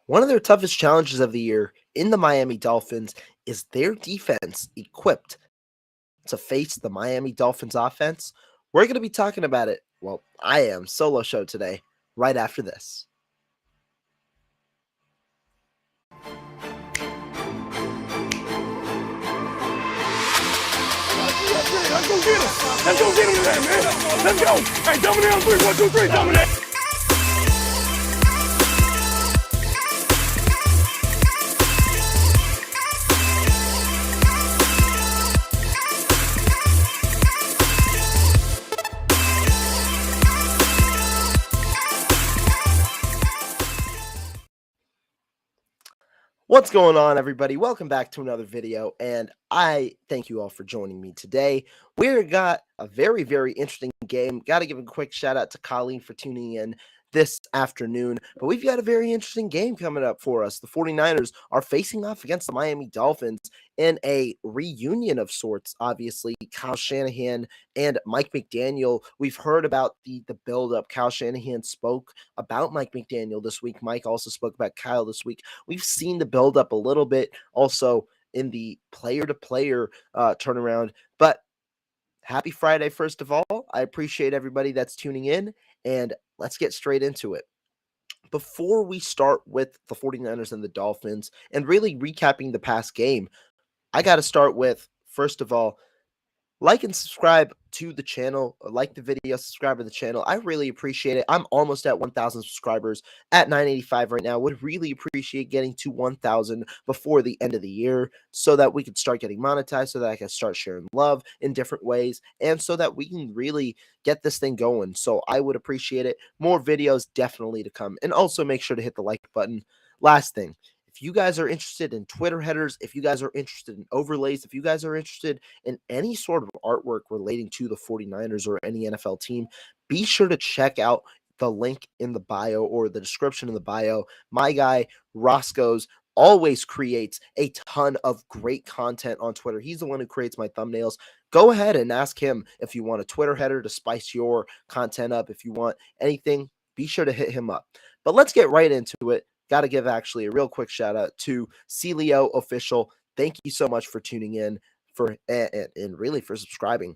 One of their toughest challenges of the year in the Miami Dolphins is their defense equipped to face the Miami Dolphins offense. We're going to be talking about it. Well, I am solo show today, right after this. Let's go get him. Let's go get him today, man. Let's go. Hey, dominate on three. 1, 2, 3. Dominate. What's going on, everybody? Welcome back to another video, and I thank you all for joining me today. We've got a very, very interesting game. Got to give a quick shout out to Colleen for tuning in this afternoon, but we've got a very interesting game coming up for us. The 49ers are facing off against the Miami Dolphins in a reunion of sorts. Obviously, Kyle Shanahan and Mike McDaniel. We've heard about the build-up. Kyle Shanahan spoke about Mike McDaniel this week. Mike also spoke about Kyle this week. We've seen the build-up a little bit also in the player-to-player turnaround, but happy Friday, first of all. I appreciate everybody that's tuning in, and let's get straight into it. Before we start with the 49ers and the Dolphins and really recapping the past game, I got to start with, first of all, like and subscribe to the channel. Like the video, subscribe to the channel. I really appreciate it. I'm almost at 1,000 subscribers at 985 right now. Would really appreciate getting to 1,000 before the end of the year so that we can start getting monetized, so that I can start sharing love in different ways, and so that we can really get this thing going. So I would appreciate it. More videos definitely to come. And also make sure to hit the like button. Last thing. If you guys are interested in Twitter headers, if you guys are interested in overlays, if you guys are interested in any sort of artwork relating to the 49ers or any NFL team, be sure to check out the link in the bio or the description in the bio. My guy, Roscoe's, always creates a ton of great content on Twitter. He's the one who creates my thumbnails. Go ahead and ask him if you want a Twitter header to spice your content up. If you want anything, be sure to hit him up. But let's get right into it. Got to give actually a real quick shout out to Celio Official. Thank you so much for tuning in and really for subscribing.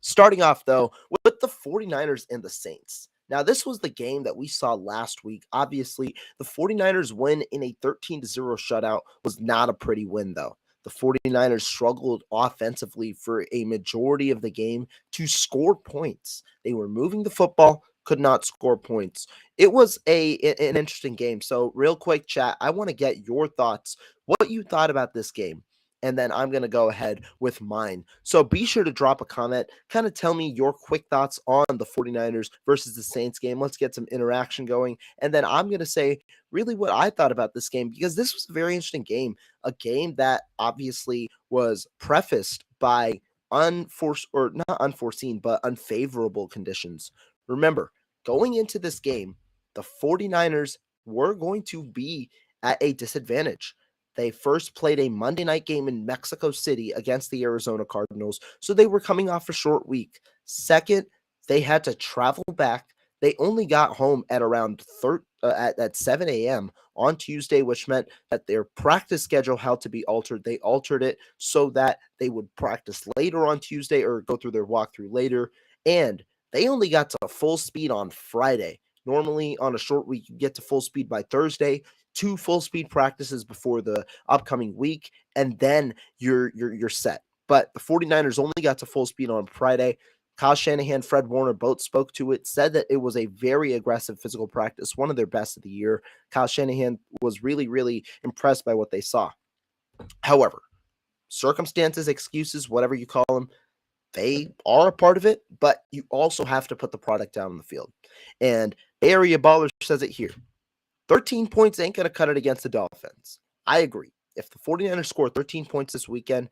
Starting off, though, with the 49ers and the Saints. Now, this was the game that we saw last week. Obviously, the 49ers win in a 13-0 shutout was not a pretty win, though. The 49ers struggled offensively for a majority of the game to score points. They were moving the football, could not score points. It was an interesting game. So real quick, chat, I want to get your thoughts, what you thought about this game, and then I'm going to go ahead with mine. So be sure to drop a comment, kind of tell me your quick thoughts on the 49ers versus the Saints game. Let's get some interaction going, and then I'm going to say really what I thought about this game, because this was a very interesting game, a game that obviously was prefaced by not unforeseen, but unfavorable conditions. Remember, going into this game, the 49ers were going to be at a disadvantage. They first played a Monday night game in Mexico City against the Arizona Cardinals, so they were coming off a short week. Second, they had to travel back. They only got home at around 7 a.m. on Tuesday, which meant that their practice schedule had to be altered. They altered it so that they would practice later on Tuesday or go through their walkthrough later, and they only got to full speed on Friday. Normally, on a short week, you get to full speed by Thursday, 2 full speed practices before the upcoming week, and then you're set. But the 49ers only got to full speed on Friday. Kyle Shanahan, Fred Warner both spoke to it, said that it was a very aggressive physical practice, one of their best of the year. Kyle Shanahan was really, really impressed by what they saw. However, circumstances, excuses, whatever you call them, they are a part of it, but you also have to put the product down on the field. And Bay Area Baller says it here. 13 points ain't going to cut it against the Dolphins. I agree. If the 49ers score 13 points this weekend,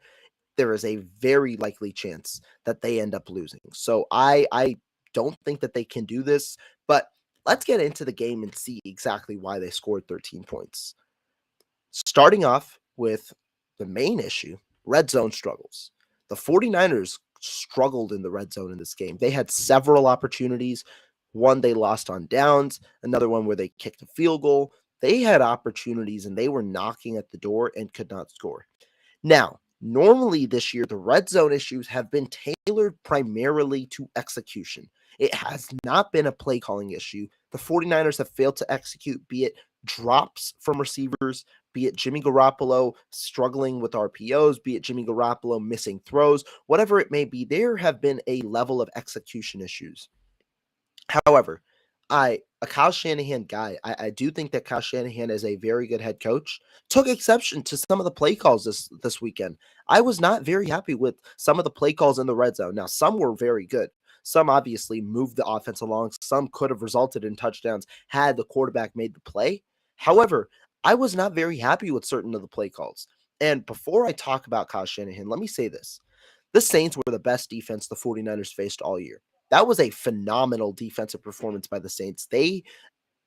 there is a very likely chance that they end up losing. So I don't think that they can do this, but let's get into the game and see exactly why they scored 13 points. Starting off with the main issue, red zone struggles. The 49ers struggled in the red zone in this game. They had several opportunities. One they lost on downs, another one where they kicked a field goal. They had opportunities and they were knocking at the door and could not score. Now, normally this year, the red zone issues have been tailored primarily to execution. It has not been a play calling issue. The 49ers have failed to execute, be it drops from receivers, be it Jimmy Garoppolo struggling with RPOs, be it Jimmy Garoppolo missing throws, whatever it may be, there have been a level of execution issues. However, a Kyle Shanahan guy, I do think that Kyle Shanahan is a very good head coach. Took exception to some of the play calls this weekend. I was not very happy with some of the play calls in the red zone. Now, some were very good. Some obviously moved the offense along. Some could have resulted in touchdowns had the quarterback made the play. However, I was not very happy with certain of the play calls. And before I talk about Kyle Shanahan, let me say this. The Saints were the best defense the 49ers faced all year. That was a phenomenal defensive performance by the Saints. They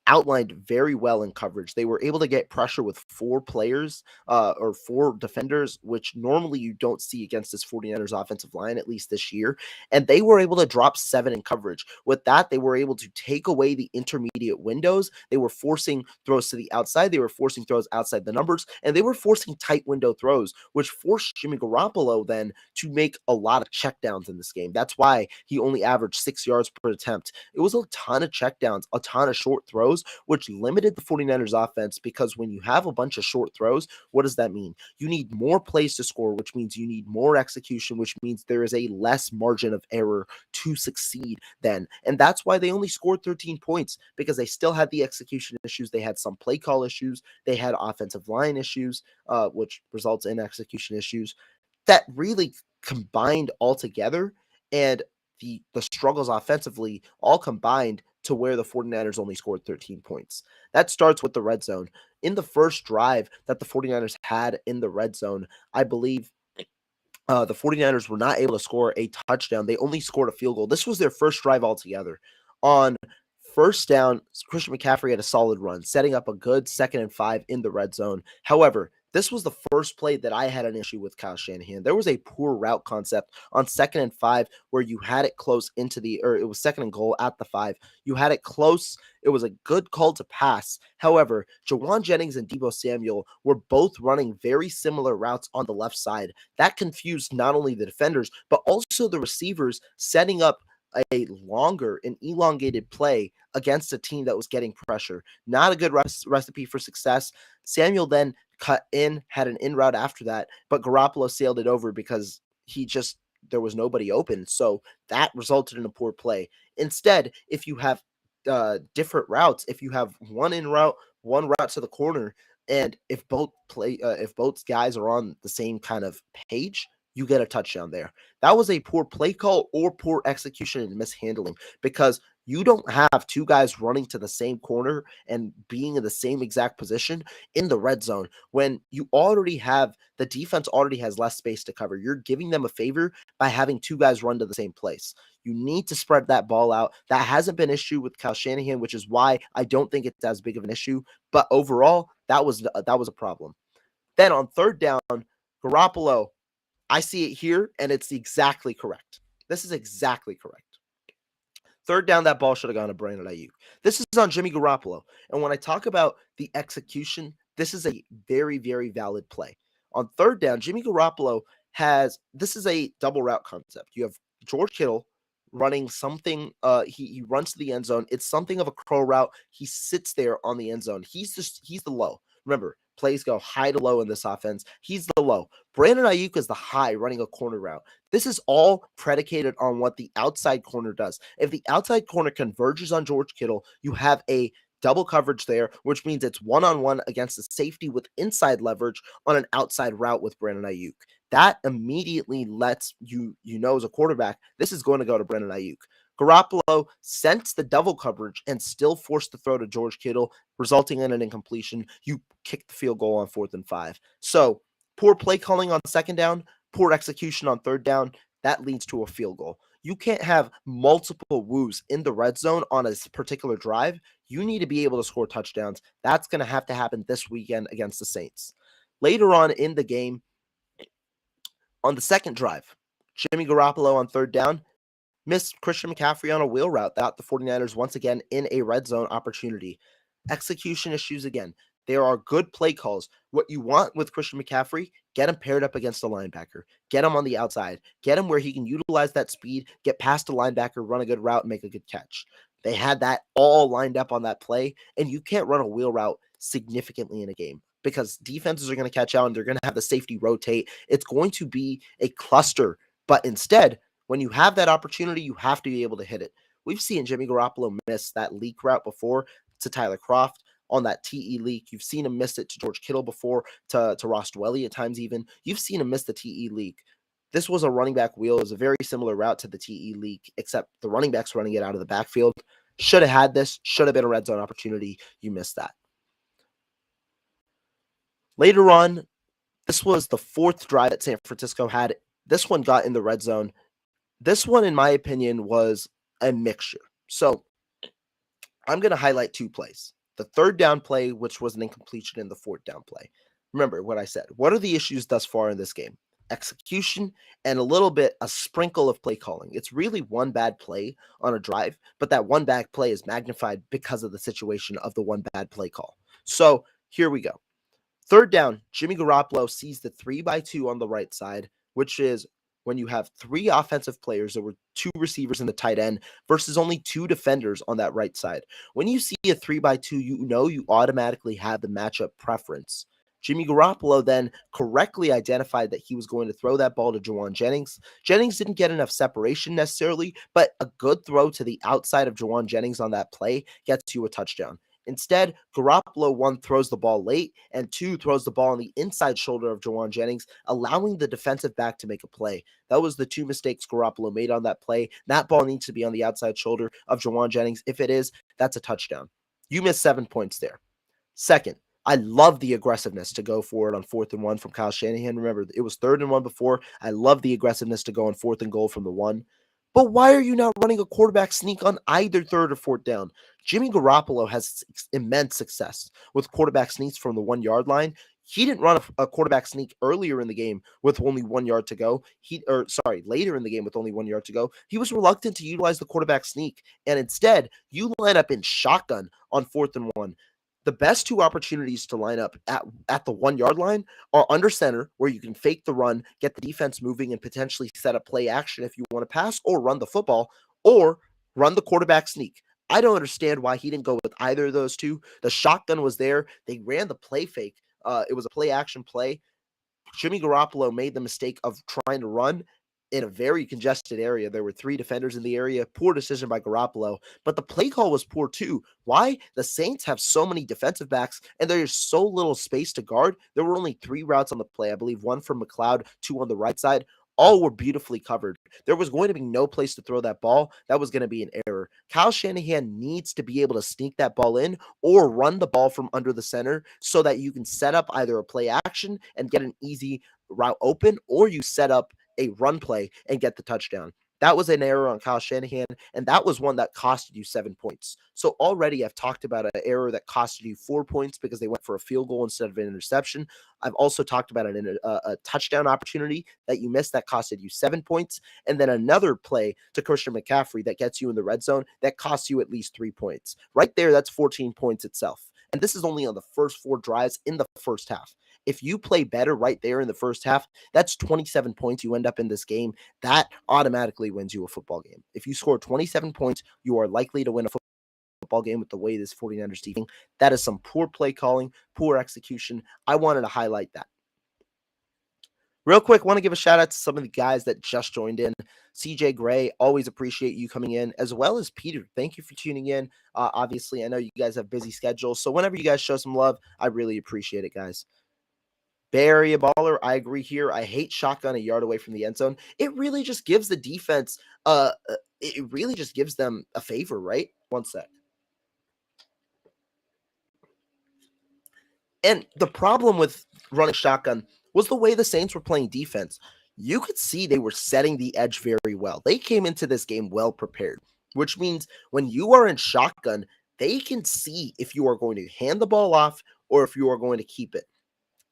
outlined very well in coverage. They were able to get pressure with four players or four defenders, which normally you don't see against this 49ers offensive line, at least this year. And they were able to drop 7 in coverage. With that, they were able to take away the intermediate windows. They were forcing throws to the outside. They were forcing throws outside the numbers, and they were forcing tight window throws, which forced Jimmy Garoppolo then to make a lot of checkdowns in this game. That's why he only averaged 6 yards per attempt. It was a ton of checkdowns, a ton of short throws, which limited the 49ers offense because when you have a bunch of short throws, what does that mean? You need more plays to score, which means you need more execution, which means there is a less margin of error to succeed then. And that's why they only scored 13 points, because they still had the execution issues. They had some play call issues. They had offensive line issues, which results in execution issues that really combined all together, and the struggles offensively all combined to where the 49ers only scored 13 points. That starts with the red zone. In the first drive that the 49ers had in the red zone, I believe the 49ers were not able to score a touchdown. They only scored a field goal. This was their first drive altogether. On first down, Christian McCaffrey had a solid run, setting up a good 2nd and 5 in the red zone. However, this was the first play that I had an issue with Kyle Shanahan. There was a poor route concept on 2nd and 5 where you had it close or it was 2nd and goal at the 5. You had it close. It was a good call to pass. However, Jawan Jennings and Deebo Samuel were both running very similar routes on the left side. That confused not only the defenders, but also the receivers, setting up a longer and elongated play against a team that was getting pressure. Not a good recipe for success. Samuel then cut in, had an in route after that, but Garoppolo sailed it over because there was nobody open. So that resulted in a poor play. Instead, if you have different routes, if you have one in route, one route to the corner, and if both guys are on the same kind of page, you get a touchdown there. That was a poor play call or poor execution and mishandling, because you don't have two guys running to the same corner and being in the same exact position in the red zone when the defense already has less space to cover. You're giving them a favor by having two guys run to the same place. You need to spread that ball out. That hasn't been an issue with Kyle Shanahan, which is why I don't think it's as big of an issue. But overall, that was a problem. Then on third down, Garoppolo, I see it here, and it's exactly correct. This is exactly correct. Third down, that ball should have gone to Brandon Ayuk. This is on Jimmy Garoppolo. And when I talk about the execution, this is a very, very valid play. On third down, Jimmy Garoppolo this is a double route concept. You have George Kittle running something. He runs to the end zone. It's something of a crow route. He sits there on the end zone. He's the low. Remember, plays go high to low in this offense. He's the low. Brandon Ayuk is the high, running a corner route. This is all predicated on what the outside corner does. If the outside corner converges on George Kittle, you have a double coverage there, which means it's one-on-one against the safety with inside leverage on an outside route with Brandon Ayuk. That immediately lets you know as a quarterback, this is going to go to Brandon Ayuk. Garoppolo sensed the double coverage and still forced the throw to George Kittle, resulting in an incompletion. You kick the field goal on 4th and 5. So poor play calling on second down, poor execution on third down, that leads to a field goal. You can't have multiple woos in the red zone on a particular drive. You need to be able to score touchdowns. That's going to happen this weekend against the Saints. Later on in the game, on the second drive, Jimmy Garoppolo on third down missed Christian McCaffrey on a wheel route that got the 49ers once again in a red zone opportunity. Execution issues again. There are good play calls. What you want with Christian McCaffrey, get him paired up against a linebacker. Get him on the outside. Get him where he can utilize that speed, get past a linebacker, run a good route, and make a good catch. They had that all lined up on that play, and you can't run a wheel route significantly in a game because defenses are going to catch out and they're going to have the safety rotate. It's going to be a cluster, but instead, when you have that opportunity, you have to be able to hit it. We've seen Jimmy Garoppolo miss that leak route before to Tyler Kroft on that TE leak. You've seen him miss it to George Kittle before, to Ross Dwelly at times even. You've seen him miss the TE leak. This was a running back wheel. It was a very similar route to the TE leak, except the running back's running it out of the backfield. Should have had this. Should have been a red zone opportunity. You missed that. Later on, this was the fourth drive that San Francisco had. This one got in the red zone. This one, in my opinion, was a mixture. So I'm going to highlight two plays. The third down play, which was an incompletion, and the fourth down play. Remember what I said. What are the issues thus far in this game? Execution and a sprinkle of play calling. It's really one bad play on a drive, but that one bad play is magnified because of the situation of the one bad play call. So here we go. Third down, Jimmy Garoppolo sees the 3-by-2 on the right side, which is when you have three offensive players. There were two receivers in the tight end versus only two defenders on that right side. When you see a 3-by-2, you automatically have the matchup preference. Jimmy Garoppolo then correctly identified that he was going to throw that ball to Juwan Jennings. Jennings didn't get enough separation necessarily, but a good throw to the outside of Juwan Jennings on that play gets you a touchdown. Instead, Garoppolo, one, throws the ball late, and two, throws the ball on the inside shoulder of Juwan Jennings, allowing the defensive back to make a play. That was the two mistakes Garoppolo made on that play. That ball needs to be on the outside shoulder of Juwan Jennings. If it is, that's a touchdown. You missed 7 points there. Second, I love the aggressiveness to go for it on 4th and 1 from Kyle Shanahan. Remember, it was 3rd and 1 before. I love the aggressiveness to go on 4th and goal from the 1. But why are you not running a quarterback sneak on either 3rd or 4th down? Jimmy Garoppolo has immense success with quarterback sneaks from the 1-yard line. He didn't run a quarterback sneak earlier in the game with only 1 yard to go. Later in the game with only 1 yard to go. He was reluctant to utilize the quarterback sneak. And instead, you line up in shotgun on 4th and 1. The best two opportunities to line up at the 1-yard line are under center, where you can fake the run, get the defense moving, and potentially set up play action if you want to pass or run the football, or run the quarterback sneak. I don't understand why he didn't go with either of those two. The shotgun was there. They ran the play fake. It was a play action play. Jimmy Garoppolo made the mistake of trying to run in a very congested area. There were 3 defenders in the area. Poor decision by Garoppolo, but the play call was poor too. Why? The Saints have so many defensive backs and there's so little space to guard. There were only 3 routes on the play. I believe 1 from McLeod, 2 on the right side. All were beautifully covered. There was going to be no place to throw that ball. That was going to be an error. Kyle Shanahan needs to be able to sneak that ball in or run the ball from under the center so that you can set up either a play action and get an easy route open, or you set up a run play and get the touchdown. That was an error on Kyle Shanahan, and that was one that costed you 7 points. So already I've talked about an error that costed you 4 points because they went for a field goal instead of an interception. I've also talked about a touchdown opportunity that you missed that costed you 7 points, and then another play to Christian McCaffrey that gets you in the red zone that costs you at least 3 points. Right there, that's 14 points itself. And this is only on the first 4 drives in the first half. If you play better right there in the first half, that's 27 points you end up in this game. That automatically wins you a football game. If you score 27 points, you are likely to win a football game with the way this 49ers team. That is some poor play calling, poor execution. I wanted to highlight that. Real quick, want to give a shout out to some of the guys that just joined in. CJ Gray, always appreciate you coming in, as well as Peter. Thank you for tuning in. Obviously, I know you guys have busy schedules, so whenever you guys show some love, I really appreciate it, guys. Bay Area baller, I agree here. I hate shotgun a yard away from the end zone. It really just gives the defense, it really just gives them a favor, right? One sec. And the problem with running shotgun was the way the Saints were playing defense. You could see they were setting the edge very well. They came into this game well prepared, which means when you are in shotgun, they can see if you are going to hand the ball off or if you are going to keep it.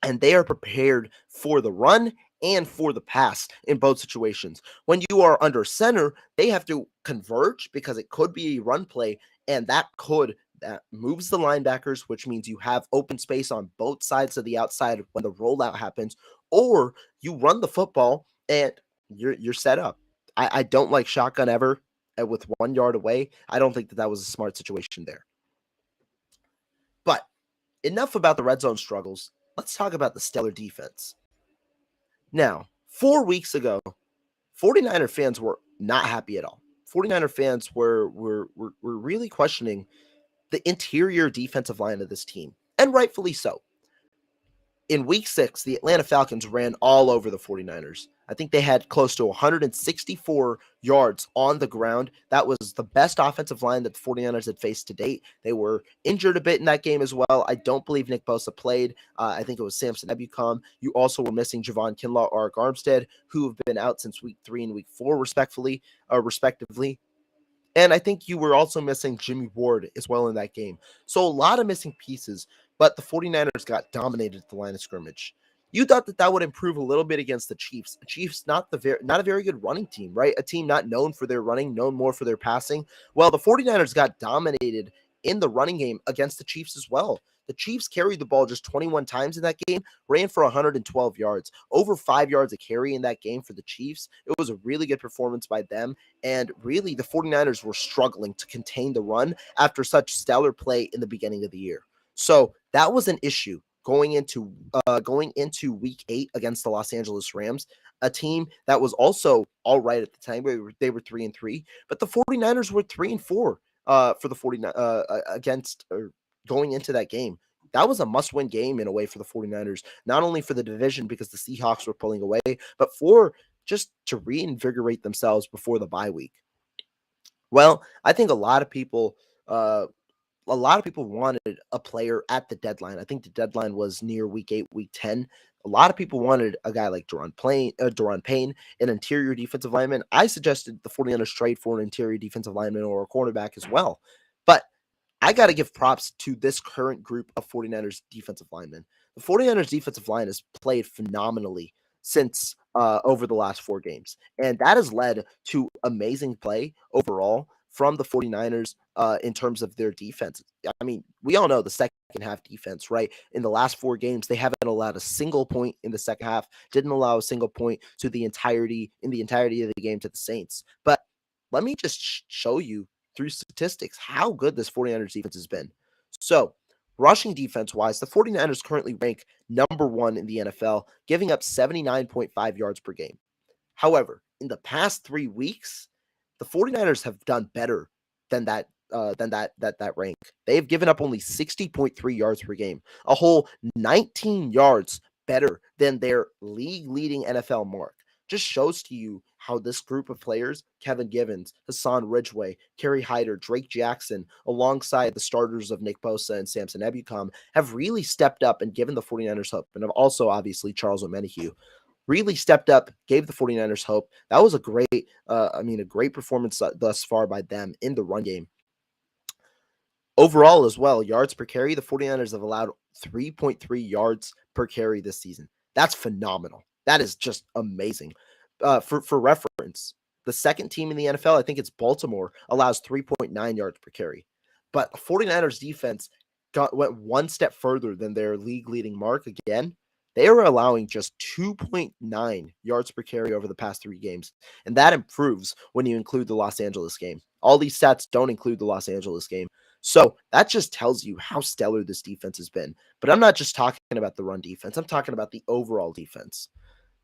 And they are prepared for the run and for the pass in both situations. When you are under center, they have to converge because it could be a run play, and that could that moves the linebackers, which means you have open space on both sides of the outside when the rollout happens, or you run the football and you're set up. I don't like shotgun ever with 1 yard away. I don't think that was a smart situation there. But enough about the red zone struggles. Let's talk about the stellar defense. Now, 4 weeks ago, 49er fans were not happy at all. 49er fans were really questioning the interior defensive line of this team, and rightfully so. In week 6, the Atlanta Falcons ran all over the 49ers. I think they had close to 164 yards on the ground. That was the best offensive line that the 49ers had faced to date. They were injured a bit in that game as well. I don't believe Nick Bosa played. I think it was Samson Ebukam. You also were missing Javon Kinlaw or Arik Armstead, who have been out since week 3 and week 4, respectively. And I think you were also missing Jimmy Ward as well in that game. So a lot of missing pieces, but the 49ers got dominated at the line of scrimmage. You thought that would improve a little bit against the Chiefs. The Chiefs, not a very good running team, right? A team not known for their running, known more for their passing. Well, the 49ers got dominated in the running game against the Chiefs as well. The Chiefs carried the ball just 21 times in that game, ran for 112 yards, over 5 yards a carry in that game for the Chiefs. It was a really good performance by them. And really, the 49ers were struggling to contain the run after such stellar play in the beginning of the year. So that was an issue going into week 8 against the Los Angeles Rams, a team that was also all right at the time. They were 3-3, but the 49ers were 3-4 for the 49 against or going into that game. That was a must-win game in a way for the 49ers, not only for the division because the Seahawks were pulling away, but for just to reinvigorate themselves before the bye week. Well, I think a lot of people wanted a player at the deadline. I think the deadline was near week 8, week 10. A lot of people wanted a guy like Daron Payne, an interior defensive lineman. I suggested the 49ers trade for an interior defensive lineman or a cornerback as well. But I got to give props to this current group of 49ers defensive linemen. The 49ers defensive line has played phenomenally since over the last 4 games. And that has led to amazing play overall from the 49ers in terms of their defense. I mean, we all know the second half defense, right? In the last 4 games, they haven't allowed a single point in the second half, didn't allow a single point to the entirety of the game to the Saints. But let me just show you through statistics how good this 49ers defense has been. So, rushing defense-wise, the 49ers currently rank number 1 in the NFL, giving up 79.5 yards per game. However, in the past 3 weeks, the 49ers have done better than that rank. They've given up only 60.3 yards per game, a whole 19 yards better than their league-leading NFL mark. Just shows to you how this group of players, Kevin Givens, Hassan Ridgeway, Kerry Hyder, Drake Jackson, alongside the starters of Nick Bosa and Samson Ebukam, have really stepped up and given the 49ers hope. And also, obviously, Charles Omenihu really stepped up, gave the 49ers hope. That was a great performance thus far by them in the run game. Overall as well, yards per carry, the 49ers have allowed 3.3 yards per carry this season. That's phenomenal. That is just amazing. For reference, the second team in the NFL, I think it's Baltimore, allows 3.9 yards per carry. But 49ers defense went one step further than their league-leading mark again. They are allowing just 2.9 yards per carry over the past 3 games. And that improves when you include the Los Angeles game. All these stats don't include the Los Angeles game. So that just tells you how stellar this defense has been. But I'm not just talking about the run defense. I'm talking about the overall defense.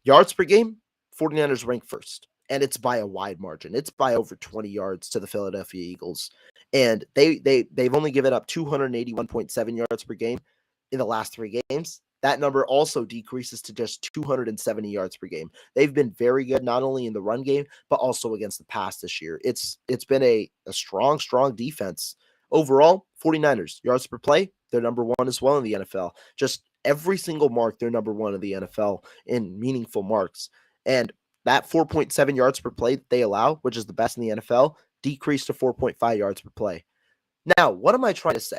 Yards per game, 49ers rank first. And it's by a wide margin. It's by over 20 yards to the Philadelphia Eagles. And they've only given up 281.7 yards per game in the last 3 games. That number also decreases to just 270 yards per game. They've been very good, not only in the run game, but also against the pass this year. It's been a strong defense. Overall, 49ers, yards per play, they're number 1 as well in the NFL. Just every single mark, they're number 1 in the NFL in meaningful marks. And that 4.7 yards per play that they allow, which is the best in the NFL, decreased to 4.5 yards per play. Now, what am I trying to say?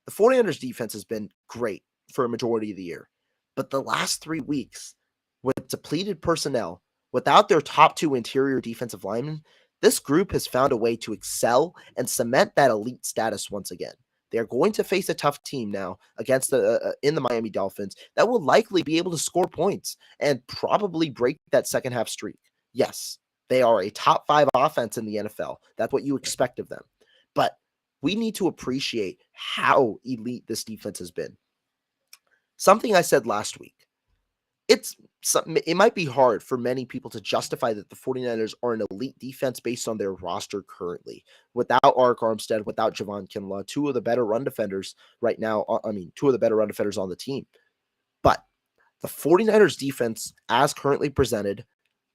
The 49ers defense has been great for a majority of the year. But the last 3 weeks, with depleted personnel, without their top 2 interior defensive linemen, This group has found a way to excel and cement that elite status once again. They're going to face a tough team now against in the Miami Dolphins that will likely be able to score points and probably break that second half streak. Yes, they are a top 5 offense in the NFL. That's what you expect of them. But we need to appreciate how elite this defense has been. Something I said last week. It might be hard for many people to justify that the 49ers are an elite defense based on their roster currently. Without Arik Armstead, without Javon Kinlaw, two of the better run defenders right now, two of the better run defenders on the team. But the 49ers defense, as currently presented,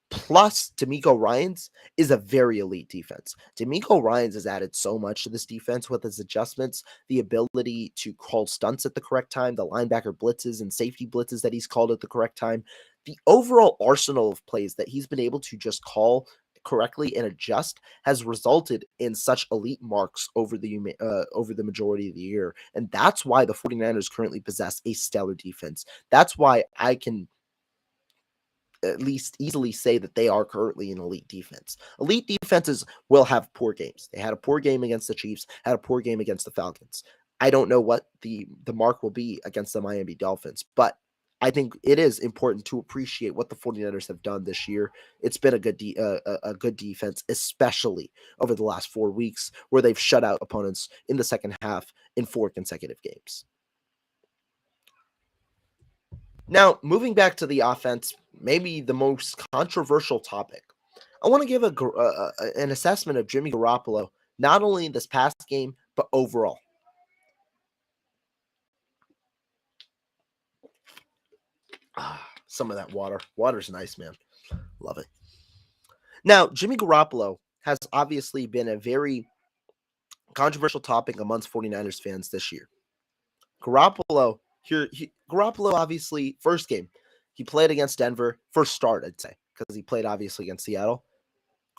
plus D'Amico Ryans, is a very elite defense. D'Amico Ryans has added so much to this defense with his adjustments, the ability to call stunts at the correct time, the linebacker blitzes and safety blitzes that he's called at the correct time, the overall arsenal of plays that he's been able to just call correctly and adjust has resulted in such elite marks over the majority of the year. And that's why the 49ers currently possess a stellar defense. That's why I can at least easily say that they are currently an elite defense. Elite defenses will have poor games. They had a poor game against the Chiefs, had a poor game against the Falcons. I don't know what the mark will be against the Miami Dolphins, but I think it is important to appreciate what the 49ers have done this year. It's been a good defense, especially over the last 4 weeks where they've shut out opponents in the second half in 4 consecutive games. Now, moving back to the offense, maybe the most controversial topic. I want to give an assessment of Jimmy Garoppolo, not only in this past game, but overall. Some of that water. Water's nice, man. Love it. Now, Jimmy Garoppolo has obviously been a very controversial topic amongst 49ers fans this year. Garoppolo, obviously, first game, he played against Denver. First start, I'd say, because he played obviously against Seattle.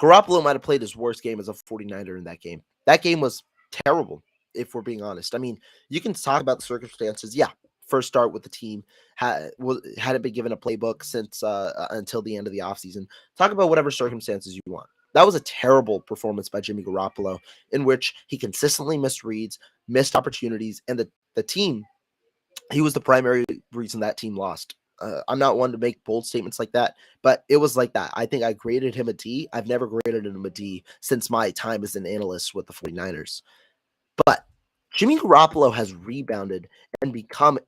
Garoppolo might have played his worst game as a 49er in that game. That game was terrible, if we're being honest. I mean, you can talk about the circumstances. Yeah, first start with the team, hadn't been given a playbook since until the end of the offseason. Talk about whatever circumstances you want. That was a terrible performance by Jimmy Garoppolo, in which he consistently missed reads, missed opportunities, and the team, he was the primary reason that team lost. I'm not one to make bold statements like that, but it was like that. I think I graded him a D. I've never graded him a D since my time as an analyst with the 49ers. But Jimmy Garoppolo has rebounded and become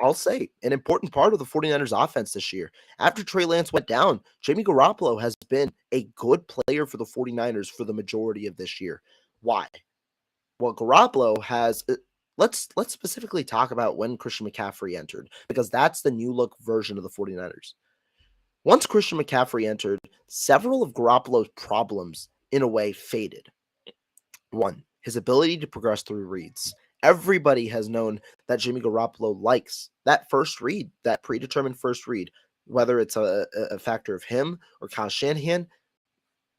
I'll say, an important part of the 49ers offense this year. After Trey Lance went down, Jimmy Garoppolo has been a good player for the 49ers for the majority of this year. Why? Well, Garoppolo has let's specifically talk about when Christian McCaffrey entered, because that's the new look version of the 49ers. Once Christian McCaffrey entered, several of Garoppolo's problems, in a way, faded. One, his ability to progress through reads. Everybody has known that Jimmy Garoppolo likes that first read, that predetermined first read, whether it's a factor of him or Kyle Shanahan.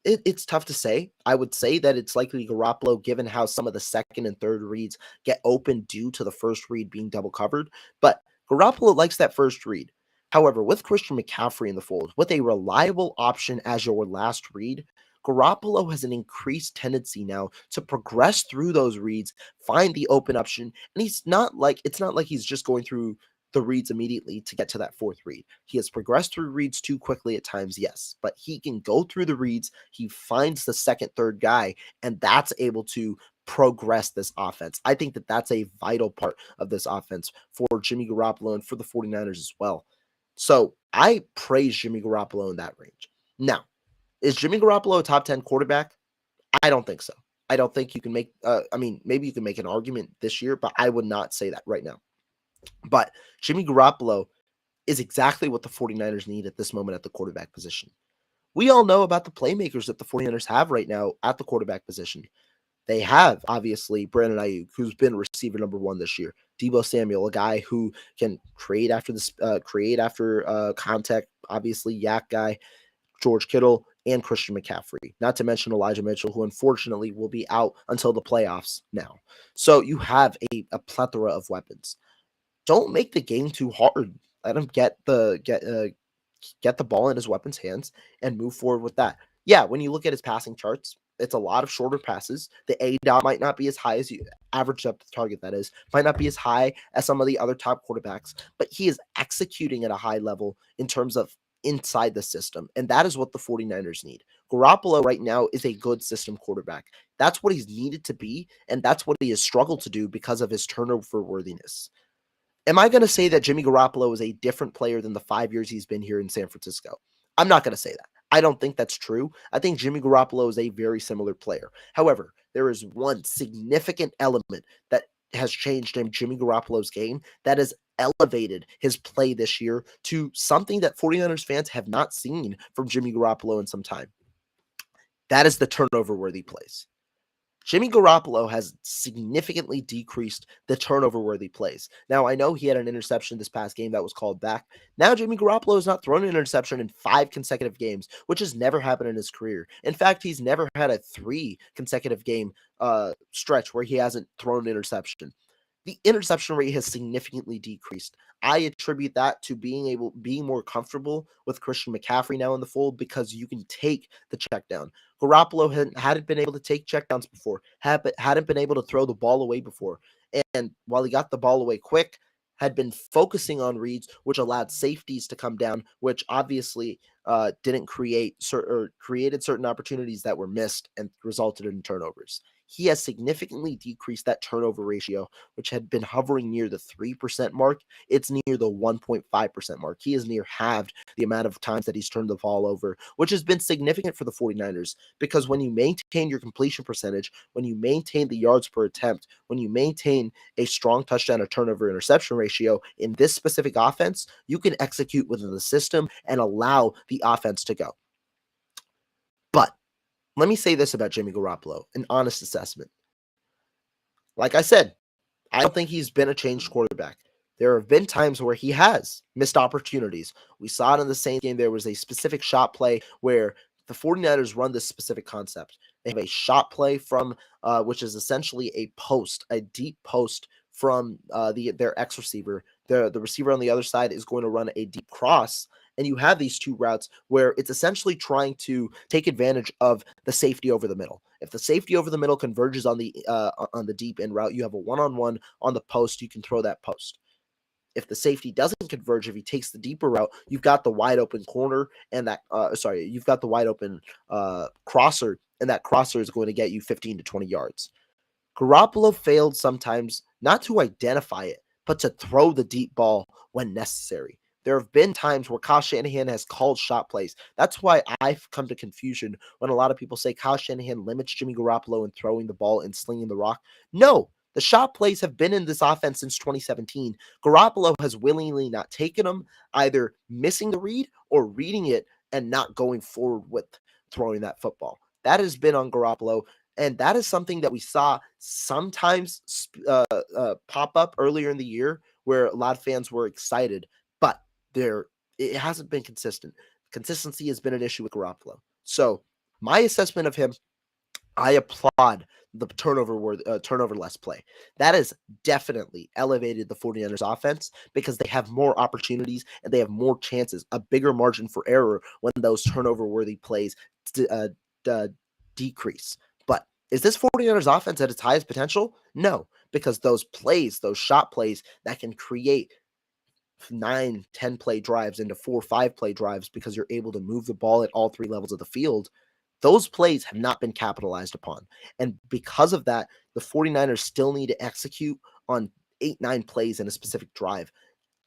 It's tough to say. I would say that it's likely Garoppolo, given how some of the second and third reads get open due to the first read being double covered. But Garoppolo likes that first read. However, with Christian McCaffrey in the fold, with a reliable option as your last read, Garoppolo has an increased tendency now to progress through those reads, find the open option, and it's not like he's just going through the reads immediately to get to that fourth read. He has progressed through reads too quickly at times, yes, but he can go through the reads. He finds the second, third guy, and that's able to progress this offense. I think that that's a vital part of this offense for Jimmy Garoppolo and for the 49ers as well. So I praise Jimmy Garoppolo in that range. Now, is Jimmy Garoppolo a top 10 quarterback? I don't think so. I don't think you can make, maybe you can make an argument this year, but I would not say that right now. But Jimmy Garoppolo is exactly what the 49ers need at this moment at the quarterback position. We all know about the playmakers that the 49ers have right now at the quarterback position. They have, obviously, Brandon Ayuk, who's been receiver number 1 this year. Deebo Samuel, a guy who can create after contact, obviously, Yak guy, George Kittle, and Christian McCaffrey, not to mention Elijah Mitchell, who unfortunately will be out until the playoffs now. So you have a plethora of weapons. Don't make the game too hard. Let him get the ball in his weapons' hands and move forward with that. Yeah, when you look at his passing charts, it's a lot of shorter passes. The A dot might not be as high as you average depth of target, that is, might not be as high as some of the other top quarterbacks, but he is executing at a high level in terms of inside the system. And that is what the 49ers need. Garoppolo right now is a good system quarterback. That's what he's needed to be, and that's what he has struggled to do because of his turnover worthiness. Am I going to say that Jimmy Garoppolo is a different player than the 5 years he's been here in San Francisco? I'm not going to say that. I don't think that's true. I think Jimmy Garoppolo is a very similar player. However, there is one significant element that has changed in Jimmy Garoppolo's game that has elevated his play this year to something that 49ers fans have not seen from Jimmy Garoppolo in some time. That is the turnover worthy plays. Jimmy Garoppolo has significantly decreased the turnover-worthy plays. Now, I know he had an interception this past game that was called back. Now, Jimmy Garoppolo has not thrown an interception in 5 consecutive games, which has never happened in his career. In fact, he's never had a 3 consecutive game stretch where he hasn't thrown an interception. The interception rate has significantly decreased. I attribute that to being more comfortable with Christian McCaffrey now in the fold because you can take the check down. Garoppolo hadn't been able to take checkdowns before, hadn't been able to throw the ball away before. And while he got the ball away quick, had been focusing on reads, which allowed safeties to come down, which obviously didn't created certain opportunities that were missed and resulted in turnovers. He has significantly decreased that turnover ratio, which had been hovering near the 3% mark. It's near the 1.5% mark. He has near halved the amount of times that he's turned the ball over, which has been significant for the 49ers because when you maintain your completion percentage, when you maintain the yards per attempt, when you maintain a strong touchdown to turnover interception ratio in this specific offense, you can execute within the system and allow the offense to go. But let me say this about Jimmy Garoppolo, an honest assessment. Like I said, I don't think he's been a changed quarterback. There have been times where he has missed opportunities. We saw it in the Saints game. There was a specific shot play where the 49ers run this specific concept. They have a shot play from, which is essentially a post, a deep post from their X receiver. The receiver on the other side is going to run a deep cross. And you have these two routes where it's essentially trying to take advantage of the safety over the middle. If the safety over the middle converges on the deep end route, you have a one-on-one on the post. You can throw that post. If the safety doesn't converge, if he takes the deeper route, you've got the wide open corner and you've got the wide open crosser, and that crosser is going to get you 15 to 20 yards. Garoppolo failed sometimes not to identify it, but to throw the deep ball when necessary. There have been times where Kyle Shanahan has called shot plays. That's why I've come to confusion when a lot of people say Kyle Shanahan limits Jimmy Garoppolo in throwing the ball and slinging the rock. No, the shot plays have been in this offense since 2017. Garoppolo has willingly not taken them, either missing the read or reading it and not going forward with throwing that football. That has been on Garoppolo. And that is something that we saw sometimes pop up earlier in the year where a lot of fans were excited, but it hasn't been consistent. Consistency has been an issue with Garoppolo. So my assessment of him, I applaud the turnover less play. That has definitely elevated the 49ers offense because they have more opportunities and they have more chances, a bigger margin for error when those turnover worthy plays decrease. But is this 49ers offense at its highest potential? No, because those plays, those shot plays that can create 9-10 play drives into 4-5 play drives because you're able to move the ball at all 3 levels of the field, those plays have not been capitalized upon. And because of that, the 49ers still need to execute on 8-9 plays in a specific drive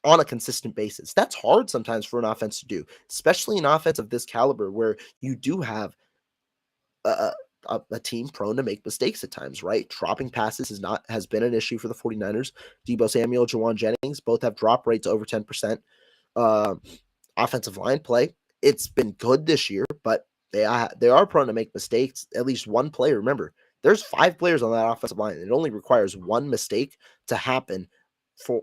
on a consistent basis. That's hard sometimes for an offense to do, especially an offense of this caliber where you do have a team prone to make mistakes at times, right? Dropping passes has been an issue for the 49ers. Deebo Samuel, Jawan Jennings both have drop rates over 10%. Offensive line play, it's been good this year, but they are prone to make mistakes. At least one player. Remember, there's 5 players on that offensive line. It only requires one mistake to happen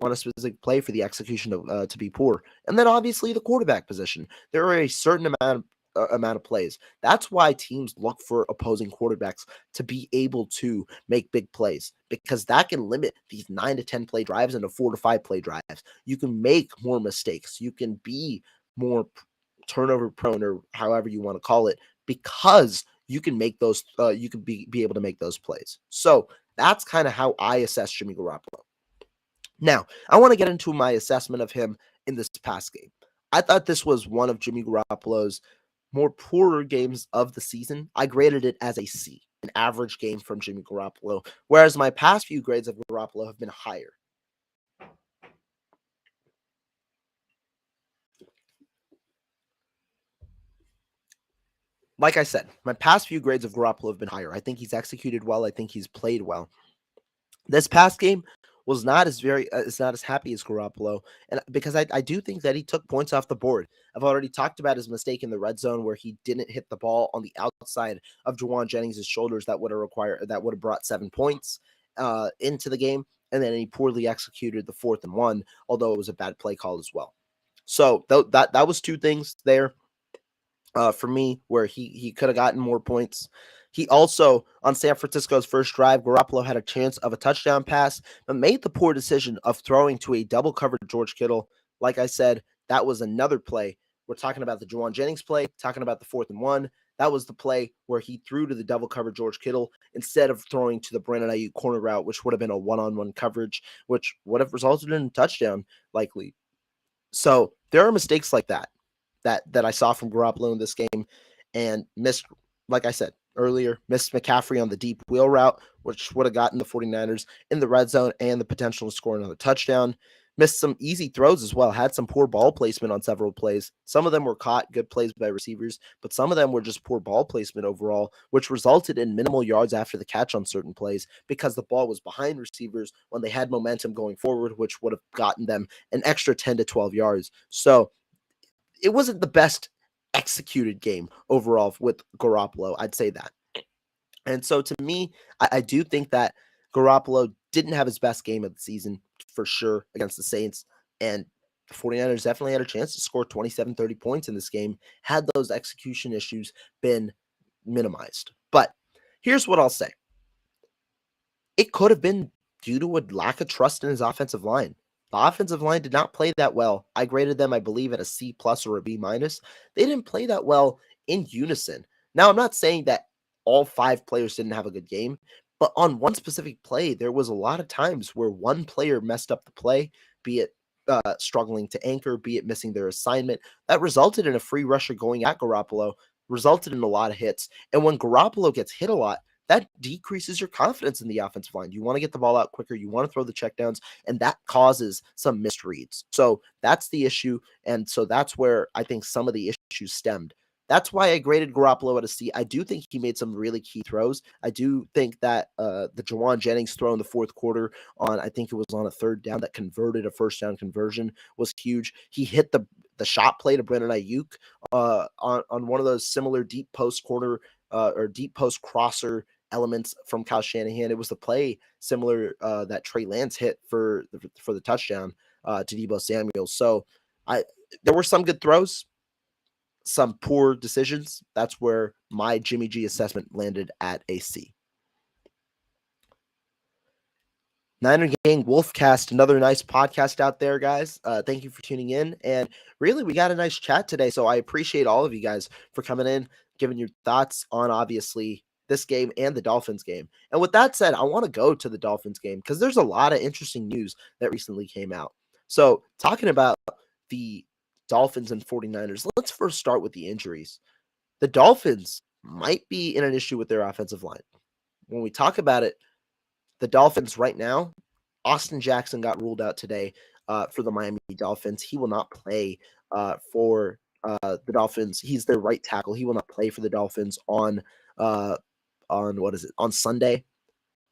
on a specific play for the execution to be poor. And then obviously the quarterback position. There are a certain amount of plays. That's why teams look for opposing quarterbacks to be able to make big plays, because that can limit these 9 to 10 play drives into 4 to 5 play drives. You can make more mistakes. You can be more turnover prone, or however you want to call it, because you can make those, you can be able to make those plays. So that's kind of how I assess Jimmy Garoppolo. Now, I want to get into my assessment of him in this past game. I thought this was one of Jimmy Garoppolo's more poorer games of the season. I graded it as a C, an average game from Jimmy Garoppolo, whereas my past few grades of Garoppolo have been higher. Like I said, my past few grades of Garoppolo have been higher. I think he's executed well. I think he's played well. This past game was not as happy as Garoppolo, and because I do think that he took points off the board. I've already talked about his mistake in the red zone where he didn't hit the ball on the outside of Juwan Jennings' shoulders that would have brought 7 points into the game, and then he poorly executed the 4th and 1, although it was a bad play call as well. So that was 2 things there for me where he could have gotten more points. He also, on San Francisco's first drive, Garoppolo had a chance of a touchdown pass, but made the poor decision of throwing to a double covered George Kittle. Like I said, that was another play. We're talking about the Juwan Jennings play, talking about the 4th and 1. That was the play where he threw to the double covered George Kittle instead of throwing to the Brandon Ayuk corner route, which would have been a one-on-one coverage, which would have resulted in a touchdown likely. So there are mistakes like that I saw from Garoppolo in this game, and missed, like I said earlier, missed McCaffrey on the deep wheel route, which would have gotten the 49ers in the red zone and the potential to score another touchdown. Missed some easy throws as well, had some poor ball placement on several plays. Some of them were caught, good plays by receivers, but some of them were just poor ball placement overall, which resulted in minimal yards after the catch on certain plays because the ball was behind receivers when they had momentum going forward, which would have gotten them an extra 10 to 12 yards. So it wasn't the best executed game overall with Garoppolo. I'd say that. And so to me, I do think that Garoppolo didn't have his best game of the season for sure against the Saints. And the 49ers definitely had a chance to score 27, 30 points in this game had those execution issues been minimized. But here's what I'll say. It could have been due to a lack of trust in his offensive line. The offensive line did not play that well. I graded them, I believe, at a C plus or a B minus. They didn't play that well in unison. Now, I'm not saying that all 5 players didn't have a good game, but on one specific play, there was a lot of times where one player messed up the play, be it struggling to anchor, be it missing their assignment. That resulted in a free rusher going at Garoppolo, resulted in a lot of hits. And when Garoppolo gets hit a lot, that decreases your confidence in the offensive line. You want to get the ball out quicker. You want to throw the checkdowns, and that causes some misreads. So that's the issue, and so that's where I think some of the issues stemmed. That's why I graded Garoppolo at a C. I do think he made some really key throws. I do think that the Juwan Jennings throw in the 4th quarter on, I think it was on a 3rd down that converted a 1st down conversion was huge. He hit the shot play to Brandon Ayuk on one of those similar deep post corner or deep post crosser elements from Kyle Shanahan. It was the play similar that Trey Lance hit for the touchdown to Deebo Samuel. So there were some good throws, some poor decisions. That's where my Jimmy G assessment landed at a C. Niner Gang Wolfcast, another nice podcast out there, guys. Thank you for tuning in. And really, we got a nice chat today. So I appreciate all of you guys for coming in, giving your thoughts on obviously this game and the Dolphins game. And with that said, I want to go to the Dolphins game because there's a lot of interesting news that recently came out. So talking about the Dolphins and 49ers, let's first start with the injuries. The Dolphins might be in an issue with their offensive line. When we talk about it, the Dolphins right now, Austin Jackson got ruled out today for the Miami Dolphins. He will not play for the Dolphins. He's their right tackle. He will not play for the Dolphins on Sunday.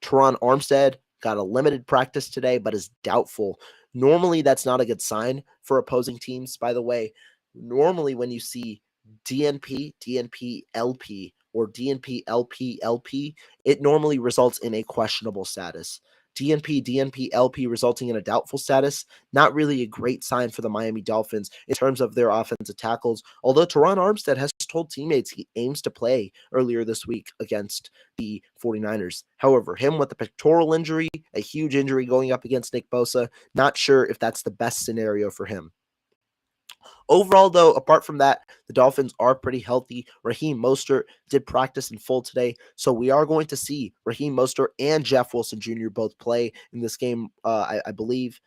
Teron Armstead got a limited practice today, but is doubtful. Normally, that's not a good sign for opposing teams, by the way. Normally, when you see DNP, DNP, LP, or DNP, LP, LP, it normally results in a questionable status. DNP, DNP, LP resulting in a doubtful status, not really a great sign for the Miami Dolphins in terms of their offensive tackles, although Teron Armstead has told teammates he aims to play earlier this week against the 49ers. However, him with a pectoral injury, a huge injury going up against Nick Bosa, not sure if that's the best scenario for him. Overall, though, apart from that, the Dolphins are pretty healthy. Raheem Mostert did practice in full today, so we are going to see Raheem Mostert and Jeff Wilson Jr. both play in this game. I believe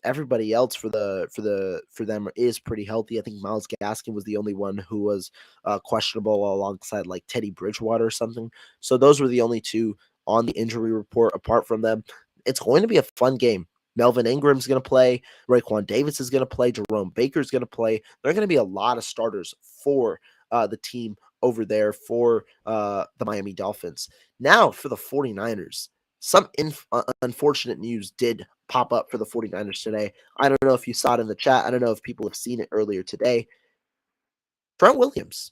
everybody else for them is pretty healthy. I think Myles Gaskin was the only one who was questionable alongside like Teddy Bridgewater or something. So those were the only two on the injury report. Apart from them, it's going to be a fun game. Melvin Ingram's going to play. Raekwon Davis is going to play. Jerome Baker's going to play. There are going to be a lot of starters for the team over there for the Miami Dolphins. Now for the 49ers. Some unfortunate news did pop up for the 49ers today. I don't know if you saw it in the chat. I don't know if people have seen it earlier today. Trent Williams.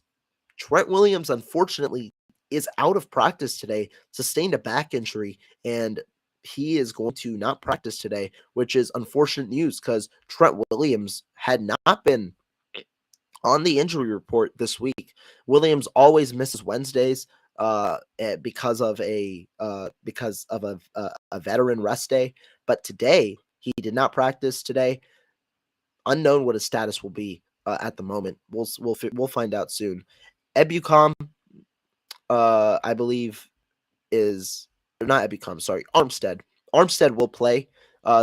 Trent Williams, unfortunately, is out of practice today, sustained a back injury, and he is going to not practice today, which is unfortunate news because Trent Williams had not been on the injury report this week. Williams always misses Wednesdays because of a veteran rest day, but today he did not practice today. Unknown what his status will be at the moment. We'll find out soon. Ebucom, I believe, is not Ebucom. Sorry, Armstead. Armstead will play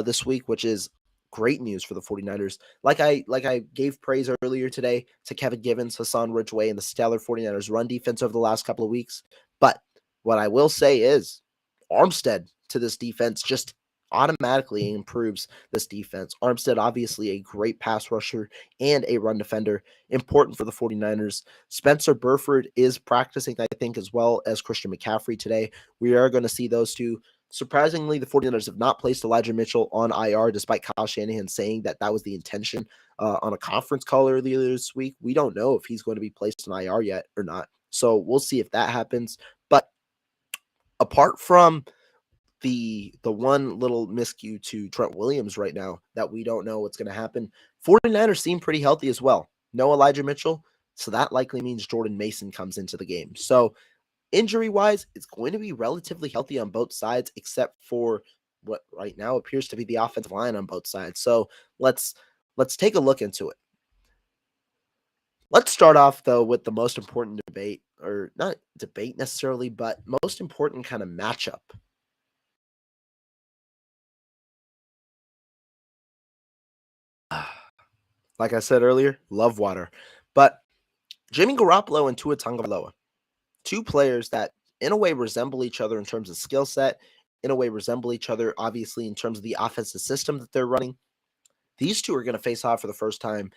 this week, which is great news for the 49ers. Like I gave praise earlier today to Kevin Givens, Hassan Ridgeway, and the stellar 49ers run defense over the last couple of weeks. But what I will say is Armstead to this defense just automatically improves this defense. Armstead, obviously a great pass rusher and a run defender, important for the 49ers. Spencer Burford is practicing, I think, as well as Christian McCaffrey today. We are going to see those two. Surprisingly, the 49ers have not placed Elijah Mitchell on IR, despite Kyle Shanahan saying that was the intention on a conference call earlier this week. We don't know if he's going to be placed on IR yet or not. So we'll see if that happens. But apart from the one little miscue to Trent Williams right now that we don't know what's going to happen, 49ers seem pretty healthy as well. No Elijah Mitchell, so that likely means Jordan Mason comes into the game. So injury-wise, it's going to be relatively healthy on both sides, except for what right now appears to be the offensive line on both sides. So let's take a look into it. Let's start off, though, with the most important debate, or not debate necessarily, but most important kind of matchup. Like I said earlier, love water. But Jimmy Garoppolo and Tua Tagovailoa, two players that in a way resemble each other in terms of skill set, in a way resemble each other, obviously, in terms of the offensive system that they're running. These two are going to face off for the first time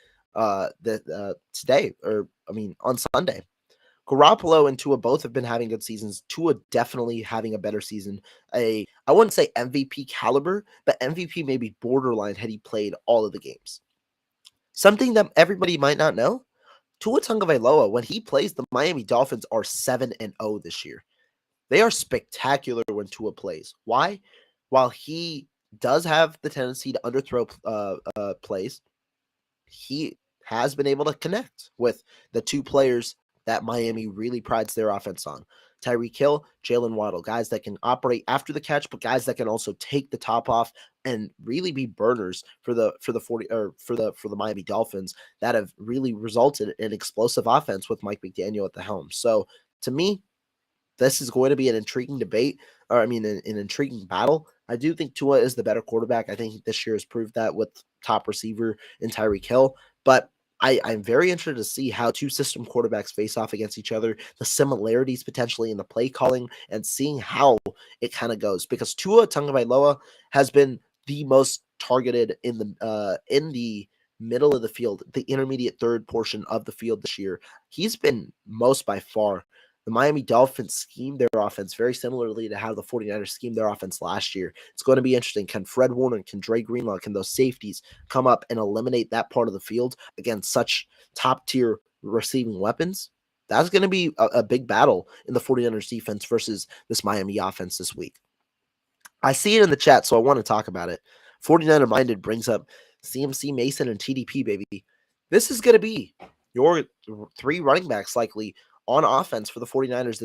today, on Sunday. Garoppolo and Tua both have been having good seasons. Tua definitely having a better season. I wouldn't say MVP caliber, but MVP maybe borderline had he played all of the games. Something that everybody might not know, Tua Tagovailoa, when he plays, the Miami Dolphins are 7-0 this year. They are spectacular when Tua plays. Why? While he does have the tendency to underthrow plays, he has been able to connect with the two players that Miami really prides their offense on. Tyreek Hill, Jalen Waddle, guys that can operate after the catch, but guys that can also take the top off and really be burners for the Miami Dolphins that have really resulted in explosive offense with Mike McDaniel at the helm. So to me, this is going to be an intriguing debate, an intriguing battle. I do think Tua is the better quarterback. I think this year has proved that with top receiver in Tyreek Hill, but I'm very interested to see how two system quarterbacks face off against each other, the similarities potentially in the play calling, and seeing how it kind of goes. Because Tua Tagovailoa has been the most targeted in the middle of the field, the intermediate third portion of the field this year. He's been most by far. The Miami Dolphins schemed their offense very similarly to how the 49ers schemed their offense last year. It's going to be interesting. Can Fred Warner, can Dre Greenlaw, can those safeties come up and eliminate that part of the field against such top-tier receiving weapons? That's going to be a big battle in the 49ers defense versus this Miami offense this week. I see it in the chat, so I want to talk about it. 49er Minded brings up CMC, Mason, and TDP, baby. This is going to be your three running backs likely on offense for the 49ers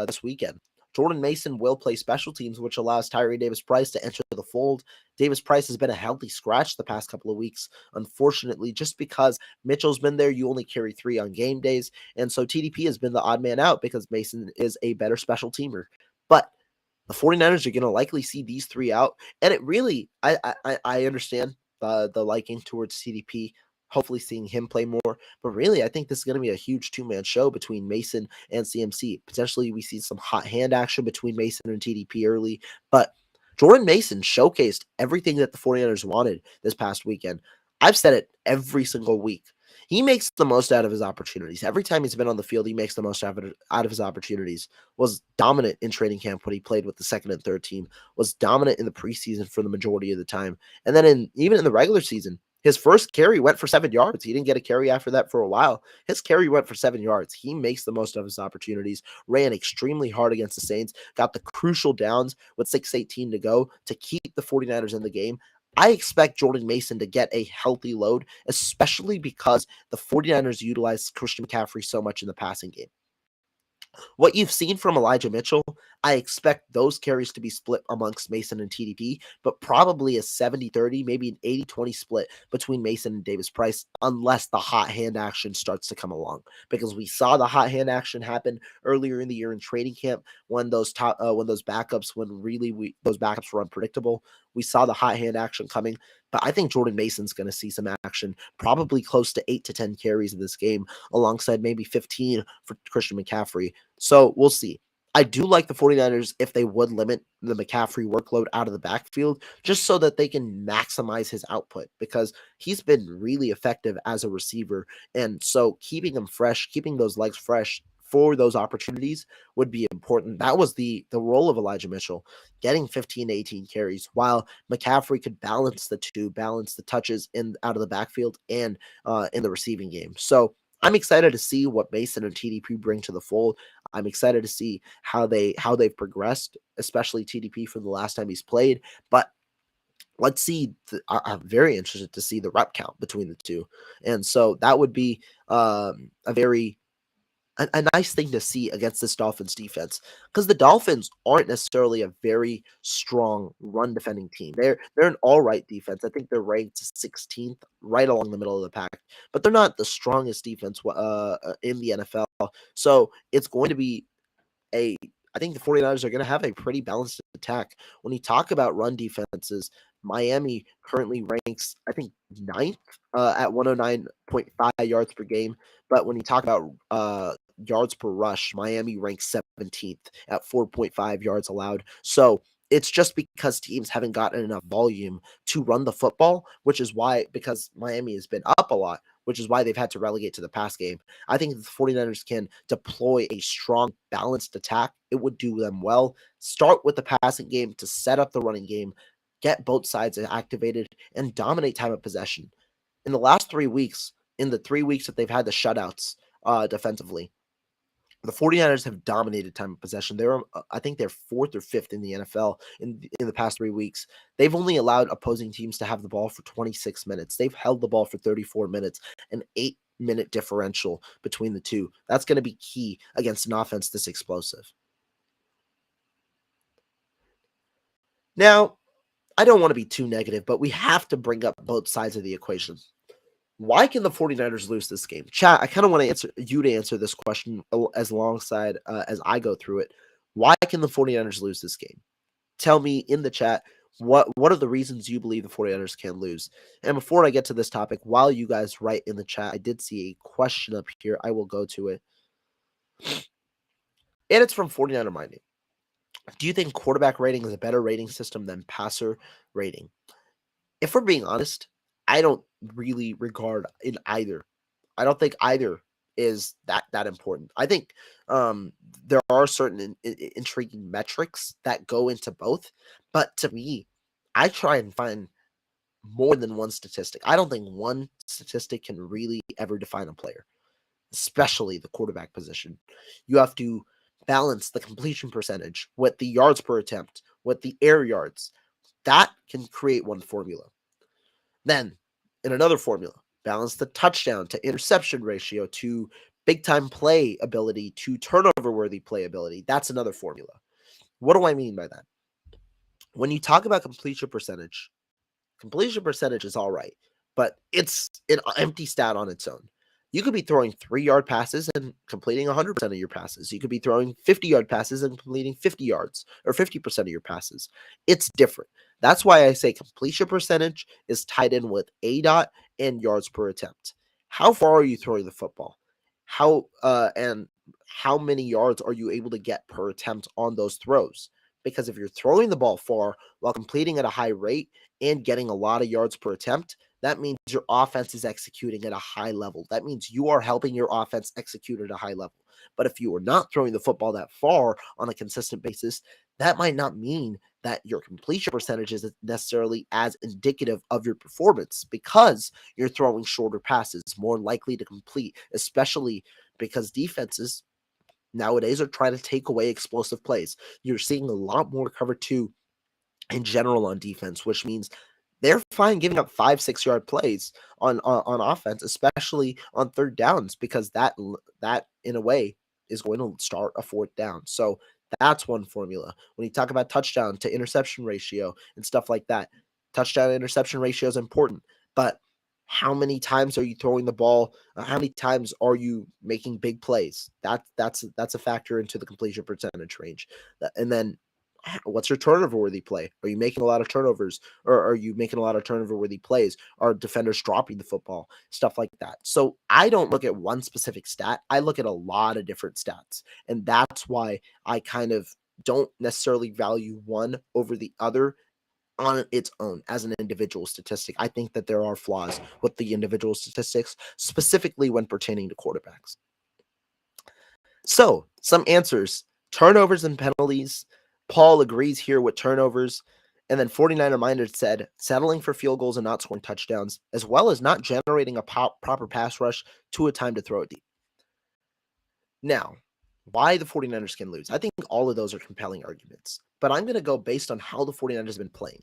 this weekend. Jordan Mason will play special teams, which allows Tyree Davis-Price to enter the fold. Davis-Price has been a healthy scratch the past couple of weeks. Unfortunately, just because Mitchell's been there, you only carry 3 on game days. And so TDP has been the odd man out because Mason is a better special teamer. But the 49ers are going to likely see these 3 out. And it really, I understand the liking towards TDP, hopefully seeing him play more. But really, I think this is going to be a huge 2-man show between Mason and CMC. Potentially, we see some hot hand action between Mason and TDP early. But Jordan Mason showcased everything that the 49ers wanted this past weekend. I've said it every single week. He makes the most out of his opportunities. Every time he's been on the field, he makes the most out of his opportunities. Was dominant in training camp when he played with the second and third team. Was dominant in the preseason for the majority of the time. And then even in the regular season, his first carry went for 7 yards. He didn't get a carry after that for a while. His carry went for 7 yards. He makes the most of his opportunities, ran extremely hard against the Saints, got the crucial downs with 6:18 to go to keep the 49ers in the game. I expect Jordan Mason to get a healthy load, especially because the 49ers utilize Christian McCaffrey so much in the passing game. What you've seen from Elijah Mitchell, I expect those carries to be split amongst Mason and TDP, but probably a 70-30, maybe an 80-20 split between Mason and Davis-Price, unless the hot hand action starts to come along. Because we saw the hot hand action happen earlier in the year in training camp when those backups were unpredictable. We saw the hot hand action coming, but I think Jordan Mason's going to see some action, probably close to 8 to 10 carries in this game, alongside maybe 15 for Christian McCaffrey. So we'll see. I do like the 49ers if they would limit the McCaffrey workload out of the backfield, just so that they can maximize his output, because he's been really effective as a receiver. And so keeping him fresh, keeping those legs fresh for those opportunities would be important. That was the role of Elijah Mitchell, getting 15 to 18 carries, while McCaffrey could balance the touches in out of the backfield and in the receiving game. So I'm excited to see what Mason and TDP bring to the fold. I'm excited to see how they've progressed, especially TDP from the last time he's played. But let's see. I'm very interested to see the rep count between the two, and so that would be a nice thing to see against this Dolphins defense, because the Dolphins aren't necessarily a very strong run defending team. They're an all right defense. I think they're ranked 16th, right along the middle of the pack, but they're not the strongest defense in the NFL. So it's going to be I think the 49ers are going to have a pretty balanced attack. When you talk about run defenses, Miami currently ranks, I think, ninth at 109.5 yards per game. But when you talk about yards per rush, Miami ranks 17th at 4.5 yards allowed. So it's just because teams haven't gotten enough volume to run the football, which is why, because Miami has been up a lot, which is why they've had to relegate to the pass game. I think if the 49ers can deploy a strong, balanced attack, it would do them well. Start with the passing game to set up the running game, get both sides activated, and dominate time of possession. In the last 3 weeks, in the 3 weeks that they've had the shutouts defensively, the 49ers have dominated time of possession. I think they're 4th or 5th in the NFL in the past 3 weeks. They've only allowed opposing teams to have the ball for 26 minutes. They've held the ball for 34 minutes, an 8-minute differential between the two. That's going to be key against an offense this explosive. Now, I don't want to be too negative, but we have to bring up both sides of the equation. Why can the 49ers lose this game? Chat, I kind of want to answer this question as alongside as I go through it. Why can the 49ers lose this game? Tell me in the chat what are the reasons you believe the 49ers can lose. And before I get to this topic, while you guys write in the chat, I did see a question up here. I will go to it. And it's from 49er Minding. Do you think quarterback rating is a better rating system than passer rating? If we're being honest, I don't really regard in either. I don't think either is that important. I think there are certain intriguing metrics that go into both, but to me, I try and find more than one statistic. I don't think one statistic can really ever define a player, especially the quarterback position. You have to balance the completion percentage with the yards per attempt, with the air yards. That can create one formula. Then, in another formula, balance the touchdown to interception ratio to big time play ability to turnover worthy play ability. That's another formula. What do I mean by that? When you talk about completion percentage is all right, but it's an empty stat on its own. You could be throwing 3-yard passes and completing 100% of your passes. You could be throwing 50-yard passes and completing 50 yards or 50% of your passes. It's different. That's why I say completion percentage is tied in with ADOT and yards per attempt. How far are you throwing the football? And how many yards are you able to get per attempt on those throws? Because if you're throwing the ball far while completing at a high rate and getting a lot of yards per attempt, that means your offense is executing at a high level. That means you are helping your offense execute at a high level. But if you are not throwing the football that far on a consistent basis, that might not mean that your completion percentage is necessarily as indicative of your performance, because you're throwing shorter passes, more likely to complete, especially because defenses nowadays are trying to take away explosive plays. You're seeing a lot more cover two in general on defense, which means they're fine giving up 5-6 yard plays on offense, especially on third downs, because that in a way is going to start a fourth down. So that's one formula. When you talk about touchdown to interception ratio and stuff like that, touchdown to interception ratio is important, but how many times are you throwing the ball? How many times are you making big plays? That's a factor into the completion percentage range. And then what's your turnover worthy play? Are you making a lot of turnovers, or are you making a lot of turnover worthy plays? Are defenders dropping the football? Stuff like that. So I don't look at one specific stat. I look at a lot of different stats. And that's why I kind of don't necessarily value one over the other on its own as an individual statistic. I think that there are flaws with the individual statistics, specifically when pertaining to quarterbacks. So, some answers: turnovers and penalties. Paul agrees here with turnovers. And then 49er Minder said settling for field goals and not scoring touchdowns, as well as not generating a proper pass rush to a time to throw it deep. Now, why the 49ers can lose? I think all of those are compelling arguments, but I'm going to go based on how the 49ers have been playing.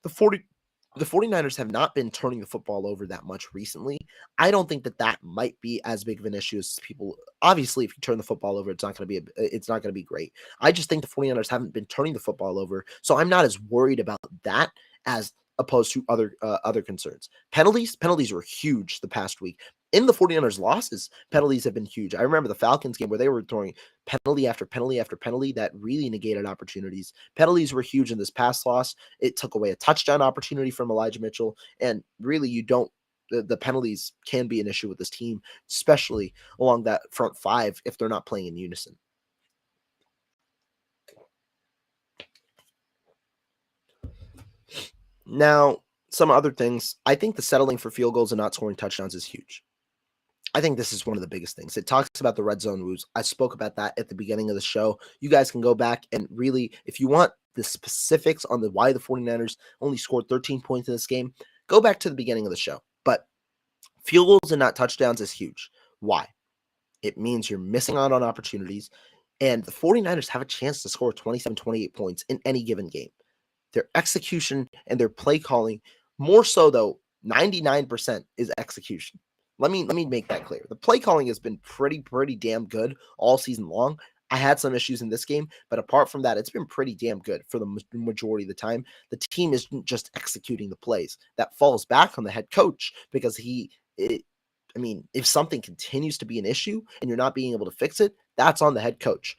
The 49ers have not been turning the football over that much recently. I don't think that might be as big of an issue as people. Obviously, if you turn the football over, it's not going to be great. I just think the 49ers haven't been turning the football over, so I'm not as worried about that as opposed to other concerns. Penalties were huge the past week. In the 49ers losses, penalties have been huge. I remember the Falcons game where they were throwing penalty after penalty after penalty that really negated opportunities. Penalties were huge in this past loss. It took away a touchdown opportunity from Elijah Mitchell, and really the penalties can be an issue with this team, especially along that front five if they're not playing in unison. Now, some other things. I think the settling for field goals and not scoring touchdowns is huge. I think this is one of the biggest things. It talks about the red zone moves. I spoke about that at the beginning of the show. You guys can go back and really, if you want the specifics on why the 49ers only scored 13 points in this game, go back to the beginning of the show. But field goals and not touchdowns is huge. Why? It means you're missing out on opportunities, and the 49ers have a chance to score 27, 28 points in any given game. Their execution and their play calling, more so though, 99% is execution. Let me make that clear. The play calling has been pretty damn good all season long. I had some issues in this game, but apart from that, it's been pretty damn good for the majority of the time. The team isn't just executing the plays. That falls back on the head coach, because if something continues to be an issue and you're not being able to fix it, that's on the head coach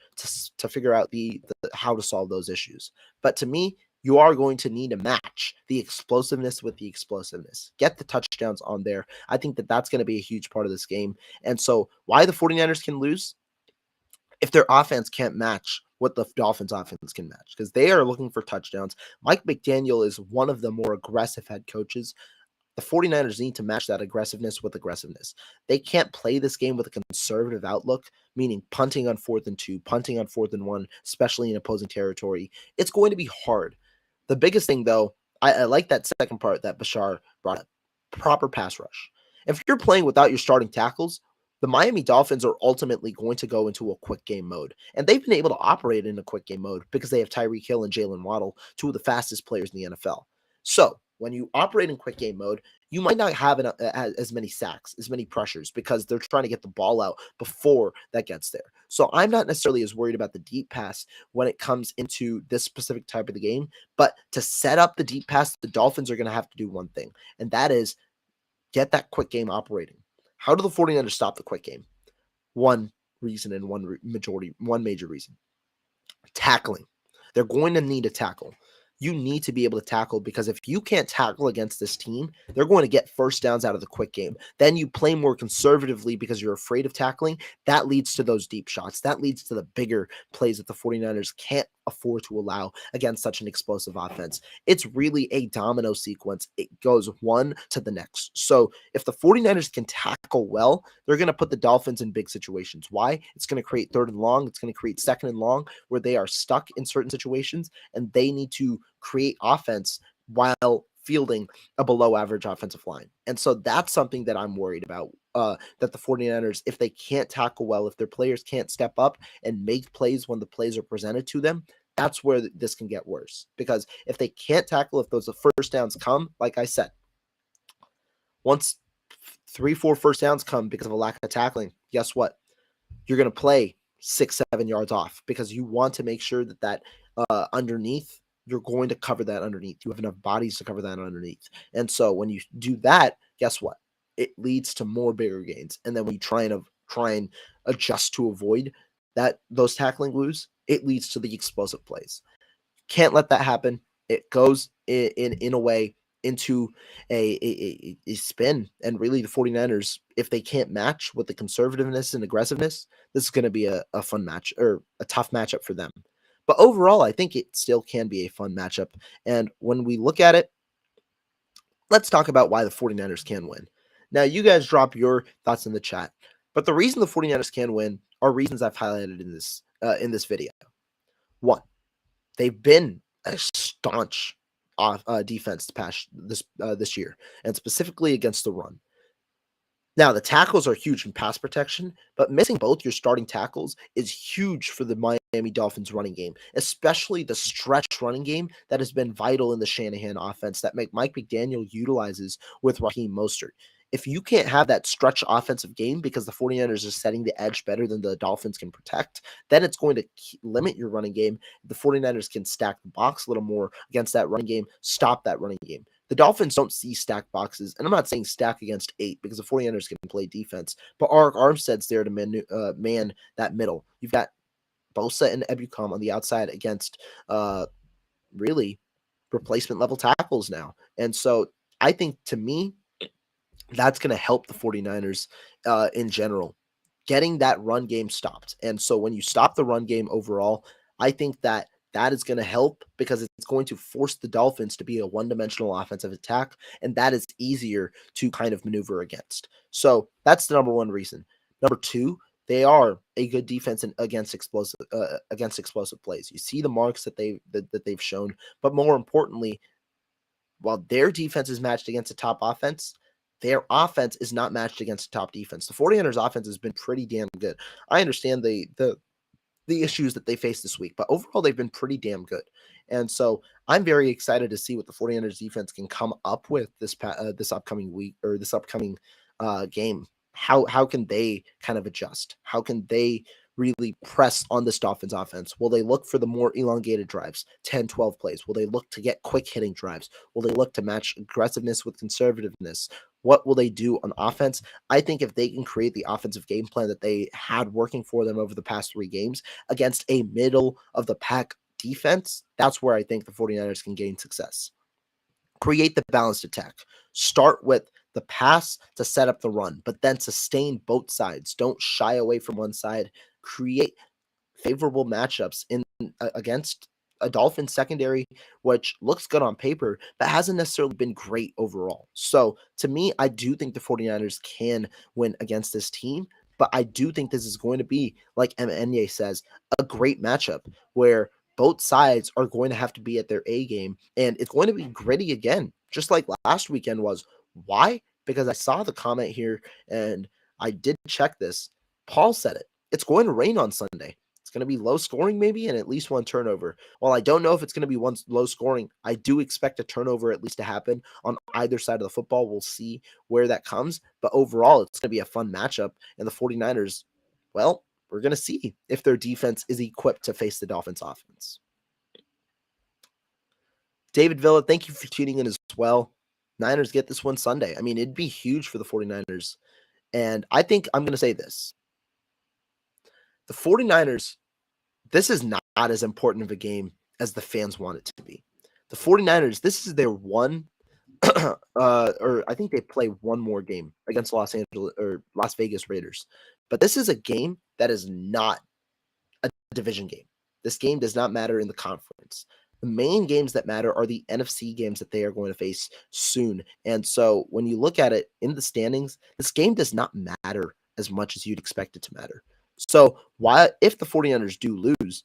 to figure out the how to solve those issues. But to me, you are going to need to match the explosiveness with the explosiveness. Get the touchdowns on there. I think that's going to be a huge part of this game. And so why the 49ers can lose? If their offense can't match what the Dolphins offense can match, because they are looking for touchdowns. Mike McDaniel is one of the more aggressive head coaches. The 49ers need to match that aggressiveness with aggressiveness. They can't play this game with a conservative outlook, meaning punting on 4th and 2, punting on 4th and 1, especially in opposing territory. It's going to be hard. The biggest thing, though, I like that second part that Bashar brought up: proper pass rush. If you're playing without your starting tackles, the Miami Dolphins are ultimately going to go into a quick game mode. And they've been able to operate in a quick game mode because they have Tyreek Hill and Jalen Waddle, two of the fastest players in the NFL. So When you operate in quick game mode, you might not have as many sacks, as many pressures, because they're trying to get the ball out before that gets there. So I'm not necessarily as worried about the deep pass when it comes into this specific type of the game. But to set up the deep pass, the Dolphins are going to have to do one thing, and that is get that quick game operating. How do the 49ers stop the quick game? One reason and one major reason. Tackling. They're going to need a tackle. You need to be able to tackle, because if you can't tackle against this team, they're going to get first downs out of the quick game. Then you play more conservatively because you're afraid of tackling. That leads to those deep shots. That leads to the bigger plays that the 49ers can't afford to allow against such an explosive offense. It's really a domino sequence. It goes one to the next. So if the 49ers can tackle well, they're going to put the Dolphins in big situations. Why? It's going to create third and long. It's going to create second and long where they are stuck in certain situations and they need to create offense while fielding a below average offensive line. And so that's something that I'm worried about, that the 49ers, if they can't tackle well, if their players can't step up and make plays when the plays are presented to them, that's where this can get worse. Because if they can't tackle, if those first downs come, like I said, once 3-4 first downs come because of a lack of tackling, guess what? You're going to play 6-7 yards off, because you want to make sure that underneath, you're going to cover that underneath. You have enough bodies to cover that underneath. And so when you do that, guess what? It leads to more bigger gains. And then when you try and adjust to avoid those tackling blues, it leads to the explosive plays. Can't let that happen. It goes in a way into a spin. And really, the 49ers, if they can't match with the conservativeness and aggressiveness, this is going to be a fun match, or a tough matchup for them. But overall, I think it still can be a fun matchup. And when we look at it, let's talk about why the 49ers can win. Now, you guys drop your thoughts in the chat. But the reason the 49ers can win are reasons I've highlighted in this video. One, they've been a staunch defense this year, and specifically against the run. Now, the tackles are huge in pass protection, but missing both your starting tackles is huge for the Miami Dolphins running game, especially the stretch running game that has been vital in the Shanahan offense that Mike McDaniel utilizes with Raheem Mostert. If you can't have that stretch offensive game because the 49ers are setting the edge better than the Dolphins can protect, then it's going to limit your running game. The 49ers can stack the box a little more against that running game, stop that running game. The Dolphins don't see stacked boxes, and I'm not saying stack against 8 because the 49ers can play defense, but Arik Armstead's there to man that middle. You've got Bosa and Ebukam on the outside against really replacement level tackles now. And so I think, to me, that's going to help the 49ers in general, getting that run game stopped. And so when you stop the run game overall, I think that is going to help, because it's going to force the Dolphins to be a one-dimensional offensive attack, and that is easier to kind of maneuver against. So that's the number one reason. Number two, they are a good defense against explosive plays. You see the marks that they've shown, but more importantly, while their defense is matched against a top offense, their offense is not matched against a top defense. The 49ers offense has been pretty damn good. I understand the issues that they faced this week, but overall they've been pretty damn good. And so I'm very excited to see what the 49ers defense can come up with this upcoming week, or this upcoming game. How can they kind of adjust? How can they really press on this Dolphins offense? Will they look for the more elongated drives, 10, 12 plays? Will they look to get quick hitting drives? Will they look to match aggressiveness with conservativeness? What will they do on offense? I think if they can create the offensive game plan that they had working for them over the past 3 games against a middle of the pack defense, that's where I think the 49ers can gain success. Create the balanced attack. Start with the pass to set up the run, but then sustain both sides. Don't shy away from one side. Create favorable matchups against a Dolphins secondary, which looks good on paper, but hasn't necessarily been great overall. So to me, I do think the 49ers can win against this team, but I do think this is going to be, like Enye says, a great matchup where both sides are going to have to be at their A game, and it's going to be gritty again, just like last weekend was. Why? Because I saw the comment here, and I did check this. Paul said it. It's going to rain on Sunday. It's going to be low scoring maybe and at least one turnover. While I don't know if it's going to be one low scoring, I do expect a turnover at least to happen on either side of the football. We'll see where that comes. But overall, it's going to be a fun matchup. And the 49ers, well, we're going to see if their defense is equipped to face the Dolphins offense. David Villa, thank you for tuning in as well. Niners get this one Sunday. I mean, it'd be huge for the 49ers. And I think I'm going to say this. The 49ers, this is not as important of a game as the fans want it to be. The 49ers, this is their one, or I think they play one more game against Los Vegas Raiders. But this is a game that is not a division game. This game does not matter in the conference. The main games that matter are the NFC games that they are going to face soon. And so when you look at it in the standings, this game does not matter as much as you'd expect it to matter. So if the 49ers do lose,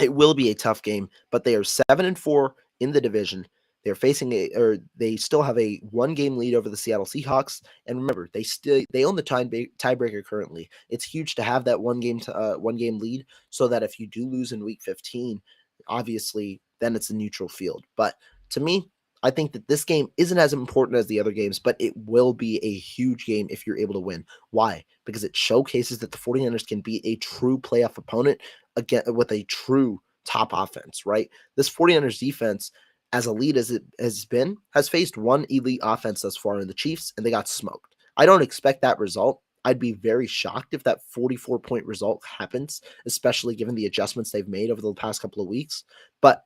it will be a tough game, but they are 7-4 in the division. They're facing they still have a 1-game lead over the Seattle Seahawks. And remember, they own the tiebreaker currently. It's huge to have that 1-game lead so that if you do lose in week 15, obviously then it's a neutral field. But to me, I think that this game isn't as important as the other games, but it will be a huge game if you're able to win. Why? Because it showcases that the 49ers can be a true playoff opponent again with a true top offense, right? This 49ers defense, as elite as it has been, has faced one elite offense thus far in the Chiefs, and they got smoked. I don't expect that result. I'd be very shocked if that 44-point result happens, especially given the adjustments they've made over the past couple of weeks. But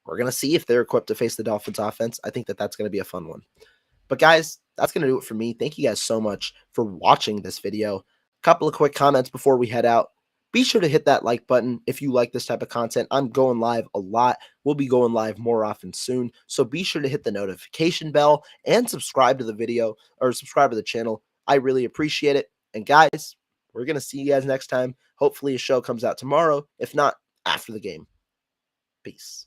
we're going to see if they're equipped to face the Dolphins offense. I think that that's going to be a fun one. But guys, that's going to do it for me. Thank you guys so much for watching this video. A couple of quick comments before we head out. Be sure to hit that like button if you like this type of content. I'm going live a lot. We'll be going live more often soon. So be sure to hit the notification bell and subscribe to the video or subscribe to the channel. I really appreciate it. And guys, we're going to see you guys next time. Hopefully a show comes out tomorrow. If not, after the game. Peace.